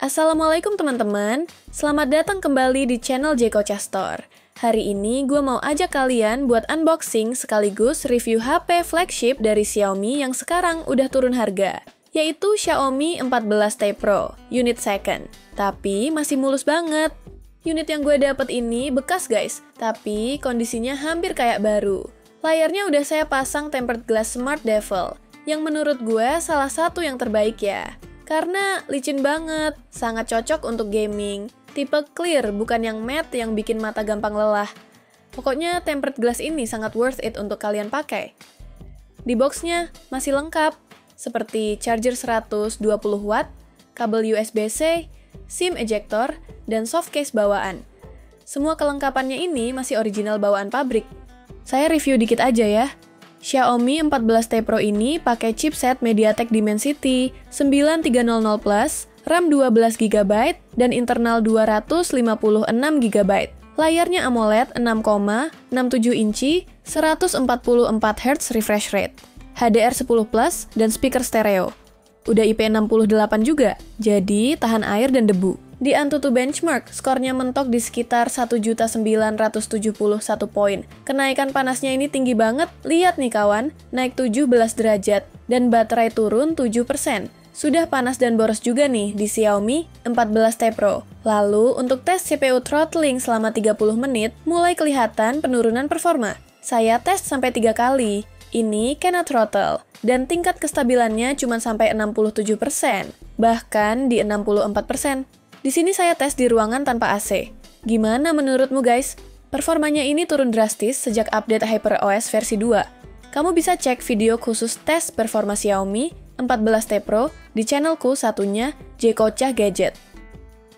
Assalamualaikum teman-teman, selamat datang kembali di channel Jekocha Store. Hari ini gue mau ajak kalian buat unboxing sekaligus review HP flagship dari Xiaomi yang sekarang udah turun harga, yaitu Xiaomi 14T Pro, unit second. Tapi masih mulus banget. Unit yang gue dapet ini bekas guys, tapi kondisinya hampir kayak baru. Layarnya udah saya pasang tempered glass Smart Bevel, yang menurut gue salah satu yang terbaik ya. Karena licin banget, sangat cocok untuk gaming. Tipe clear, bukan yang matte yang bikin mata gampang lelah. Pokoknya tempered glass ini sangat worth it untuk kalian pakai. Di boxnya masih lengkap, seperti charger 120 watt, kabel USB-C, SIM ejector, dan soft case bawaan. Semua kelengkapannya ini masih original bawaan pabrik. Saya review dikit aja ya. Xiaomi 14T Pro ini pakai chipset MediaTek Dimensity 9300 Plus, RAM 12GB, dan internal 256GB. Layarnya AMOLED 6,67 inci, 144Hz refresh rate, HDR10+, dan speaker stereo. Udah IP68 juga, jadi tahan air dan debu. Di Antutu Benchmark, skornya mentok di sekitar 1.971 poin. Kenaikan panasnya ini tinggi banget, lihat nih kawan, naik 17 derajat, dan baterai turun 7%. Sudah panas dan boros juga nih di Xiaomi 14T Pro. Lalu, untuk tes CPU throttling selama 30 menit, mulai kelihatan penurunan performa. Saya tes sampai 3 kali. Ini cannot throttle, dan tingkat kestabilannya cuma sampai 67%, bahkan di 64%. Di sini saya tes di ruangan tanpa AC. Gimana menurutmu guys? Performanya ini turun drastis sejak update HyperOS versi 2. Kamu bisa cek video khusus tes performa Xiaomi 14T Pro di channelku satunya, Jekocha Gadget.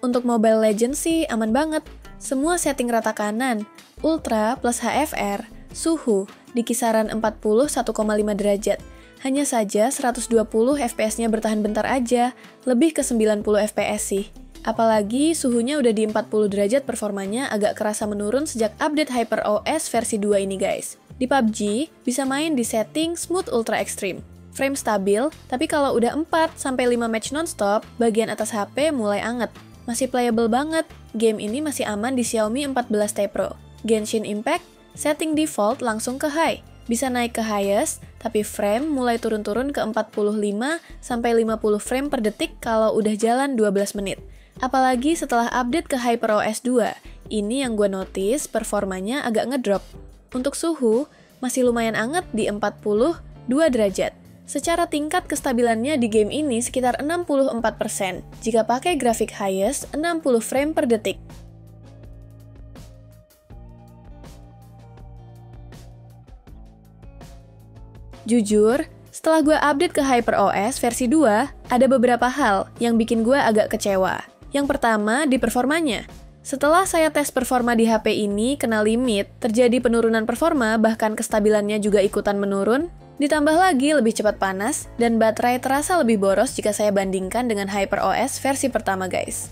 Untuk Mobile Legends sih aman banget. Semua setting rata kanan, Ultra plus HFR, suhu di kisaran 41,5 derajat. Hanya saja 120 fps-nya bertahan bentar aja, lebih ke 90 fps sih. Apalagi suhunya udah di 40 derajat, performanya agak kerasa menurun sejak update HyperOS versi 2 ini guys. Di PUBG, bisa main di setting Smooth Ultra Extreme. Frame stabil, tapi kalau udah 4-5 match nonstop, bagian atas HP mulai anget. Masih playable banget, game ini masih aman di Xiaomi 14T Pro. Genshin Impact, setting default langsung ke high. Bisa naik ke highest, tapi frame mulai turun-turun ke 45-50 frame per detik kalau udah jalan 12 menit. Apalagi setelah update ke HyperOS 2, ini yang gue notice performanya agak ngedrop. Untuk suhu, masih lumayan anget di 42 derajat. Secara tingkat kestabilannya di game ini sekitar 64%, jika pakai grafik highest 60 frame per detik. Jujur, setelah gue update ke HyperOS versi 2, ada beberapa hal yang bikin gue agak kecewa. Yang pertama, di performanya. Setelah saya tes performa di HP ini kena limit, terjadi penurunan performa, bahkan kestabilannya juga ikutan menurun. Ditambah lagi lebih cepat panas, dan baterai terasa lebih boros jika saya bandingkan dengan HyperOS versi pertama guys.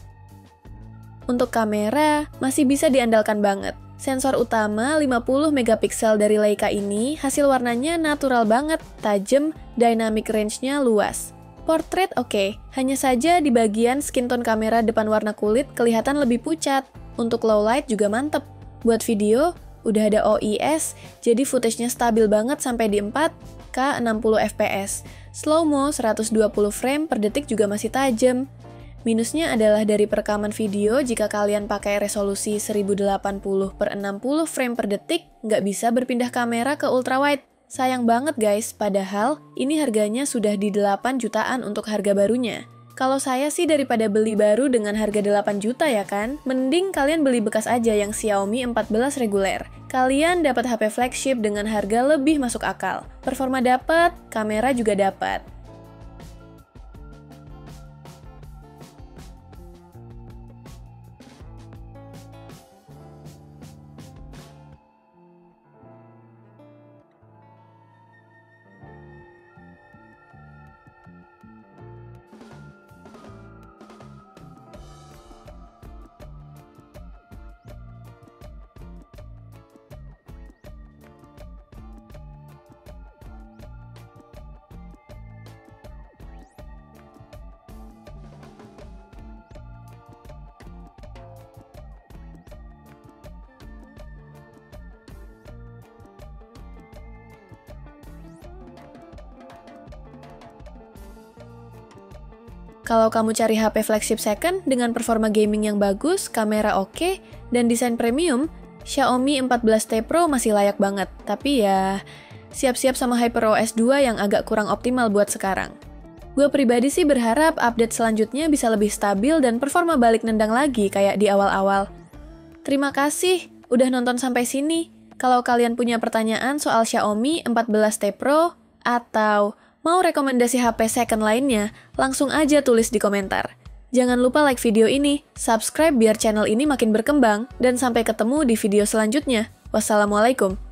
Untuk kamera, masih bisa diandalkan banget. Sensor utama 50 megapiksel dari Leica ini, hasil warnanya natural banget, tajam, dynamic range-nya luas. Portrait oke, hanya saja di bagian skin tone kamera depan warna kulit kelihatan lebih pucat. Untuk low light juga mantep. Buat video, udah ada OIS, jadi footage-nya stabil banget sampai di 4K 60 fps. Slow-mo 120 frame per detik juga masih tajam. Minusnya adalah dari perekaman video, jika kalian pakai resolusi 1080 per 60 frame per detik, nggak bisa berpindah kamera ke ultrawide. Sayang banget guys, padahal ini harganya sudah di 8 jutaan untuk harga barunya. Kalau saya sih daripada beli baru dengan harga 8 juta ya kan, mending kalian beli bekas aja yang Xiaomi 14 reguler. Kalian dapat HP flagship dengan harga lebih masuk akal. Performa dapat, kamera juga dapat. Kalau kamu cari HP flagship second dengan performa gaming yang bagus, kamera oke, dan desain premium, Xiaomi 14T Pro masih layak banget. Tapi ya, siap-siap sama HyperOS 2 yang agak kurang optimal buat sekarang. Gue pribadi sih berharap update selanjutnya bisa lebih stabil dan performa balik nendang lagi kayak di awal-awal. Terima kasih udah nonton sampai sini. Kalau kalian punya pertanyaan soal Xiaomi 14T Pro atau mau rekomendasi HP second lainnya, langsung aja tulis di komentar. Jangan lupa like video ini, subscribe biar channel ini makin berkembang, dan sampai ketemu di video selanjutnya. Wassalamualaikum.